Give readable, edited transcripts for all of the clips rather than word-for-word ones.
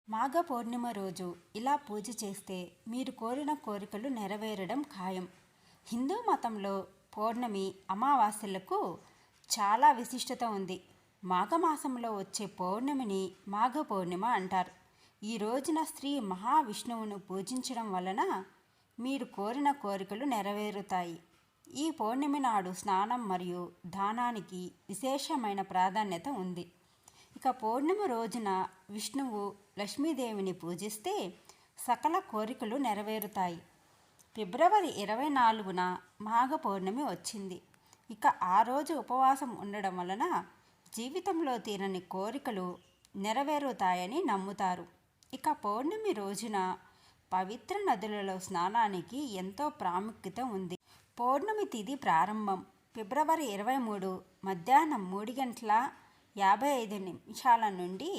మాఘ పౌర్ణిమ రోజు ఇలా పూజ చేస్తే మీరు కోరిన కోరికలు నెరవేరడం ఖాయం. హిందూ మతంలో పౌర్ణమి అమావాస్యలకు చాలా విశిష్టత ఉంది. మాఘమాసంలో వచ్చే పౌర్ణమిని మాఘ పౌర్ణిమ అంటారు. ఈ రోజున శ్రీ మహావిష్ణువును పూజించడం వలన మీరు కోరిన కోరికలు నెరవేరుతాయి. ఈ పౌర్ణమి నాడు స్నానం మరియు దానానికి విశేషమైన ప్రాధాన్యత ఉంది. ఇక పౌర్ణమి రోజున విష్ణువు లక్ష్మీదేవిని పూజిస్తే సకల కోరికలు నెరవేరుతాయి. ఫిబ్రవరి 24న మాఘ పౌర్ణమి వచ్చింది. ఇక ఆ రోజు ఉపవాసం ఉండడం వలన జీవితంలో తీరని కోరికలు నెరవేరుతాయని నమ్ముతారు. ఇక పౌర్ణమి రోజున పవిత్ర నదులలో స్నానానికి ఎంతో ప్రాముఖ్యత ఉంది. పౌర్ణమి తిథి ప్రారంభం ఫిబ్రవరి 23 మధ్యాహ్నం 3:55 నుండి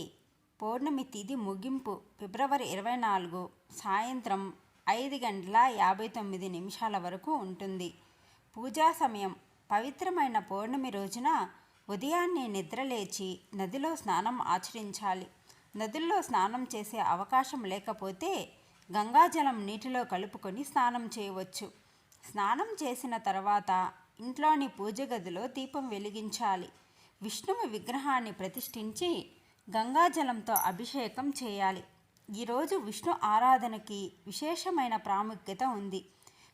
పౌర్ణమి తిథి ముగింపు ఫిబ్రవరి 24 సాయంత్రం 5:59 వరకు ఉంటుంది. పూజా సమయం పవిత్రమైన పౌర్ణమి రోజున ఉదయాన్నే నిద్రలేచి నదిలో స్నానం ఆచరించాలి. నదుల్లో స్నానం చేసే అవకాశం లేకపోతే గంగాజలం నీటిలో కలుపుకొని స్నానం చేయవచ్చు. స్నానం చేసిన తర్వాత ఇంట్లోని పూజ గదిలో దీపం వెలిగించాలి. విష్ణువు విగ్రహాన్ని ప్రతిష్ఠించి గంగాజలంతో అభిషేకం చేయాలి. ఈరోజు విష్ణు ఆరాధనకి విశేషమైన ప్రాముఖ్యత ఉంది.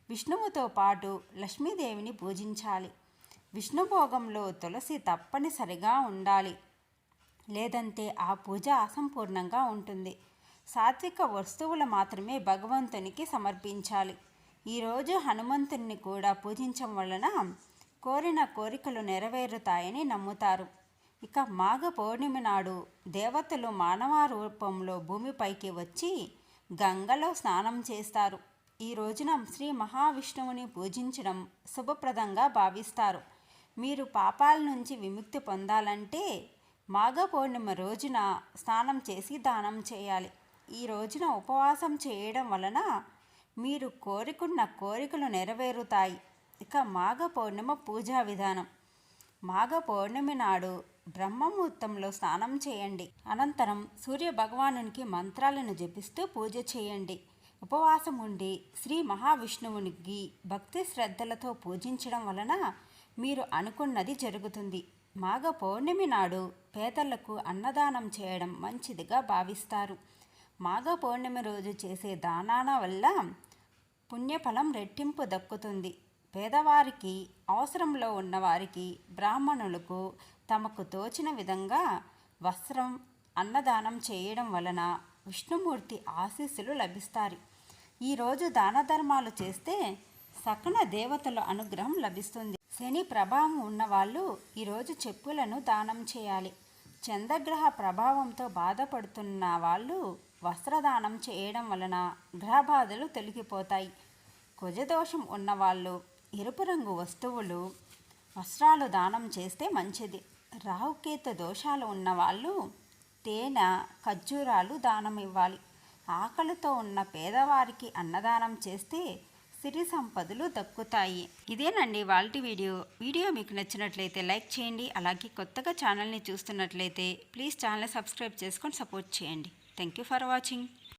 విష్ణువుతో పాటు లక్ష్మీదేవిని పూజించాలి. విష్ణుభోగంలో తులసి తప్పనిసరిగా ఉండాలి, లేదంటే ఆ పూజ అసంపూర్ణంగా ఉంటుంది. సాత్విక వస్తువులు మాత్రమే భగవంతునికి సమర్పించాలి. ఈరోజు హనుమంతుని కూడా పూజించడం వలన కోరిన కోరికలు నెరవేరుతాయని నమ్ముతారు. ఇక మాఘ పౌర్ణమి నాడు దేవతలు మానవ రూపంలో భూమిపైకి వచ్చి గంగలో స్నానం చేస్తారు. ఈ రోజున శ్రీ మహావిష్ణువుని పూజించడం శుభప్రదంగా భావిస్తారు. మీరు పాపాల నుంచి విముక్తి పొందాలంటే మాఘ పౌర్ణమి రోజున స్నానం చేసి దానం చేయాలి. ఈ రోజున ఉపవాసం చేయడం వలన మీరు కోరుకున్న కోరికలు నెరవేరుతాయి. ఇక మాఘ పౌర్ణిమ పూజా విధానం. మాఘ పౌర్ణమి నాడు బ్రహ్మముహూర్తంలో స్నానం చేయండి. అనంతరం సూర్య భగవానునికి మంత్రాలను జపిస్తూ పూజ చేయండి. ఉపవాసం ఉండి శ్రీ మహావిష్ణువునికి భక్తి శ్రద్ధలతో పూజించడం వలన మీరు అనుకున్నది జరుగుతుంది. మాఘ పౌర్ణమి నాడు పేదలకు అన్నదానం చేయడం మంచిదిగా భావిస్తారు. మాఘ పౌర్ణమి రోజు చేసే దానాల వల్ల పుణ్యఫలం రెట్టింపు దక్కుతుంది. పేదవారికి, అవసరంలో ఉన్నవారికి, బ్రాహ్మణులకు తమకు తోచిన విధంగా వస్త్రం, అన్నదానం చేయడం వలన విష్ణుమూర్తి ఆశీస్సులు లభిస్తాయి. ఈరోజు దాన ధర్మాలు చేస్తే సకల దేవతల అనుగ్రహం లభిస్తుంది. శని ప్రభావం ఉన్నవాళ్ళు ఈరోజు చెప్పులను దానం చేయాలి. చంద్రగ్రహ ప్రభావంతో బాధపడుతున్న వాళ్ళు వస్త్రదానం చేయడం వలన గ్రహబాధలు తొలగిపోతాయి. కుజదోషం ఉన్నవాళ్ళు ఎరుపు రంగు వస్త్రాలు దానం చేస్తే మంచిది. రాహుకేతు దోషాలు ఉన్నవాళ్ళు తేనె, ఖర్జూరాలు దానం ఇవ్వాలి. ఆకలితో ఉన్న పేదవారికి అన్నదానం చేస్తే సిరి సంపదలు దక్కుతాయి. ఇదేనండి ఇవాల్టి వీడియో మీకు నచ్చినట్లయితే లైక్ చేయండి. అలాగే కొత్తగా ఛానల్ని చూస్తున్నట్లయితే ప్లీజ్ ఛానల్ని సబ్స్క్రైబ్ చేసుకొని సపోర్ట్ చేయండి. Thank you for watching.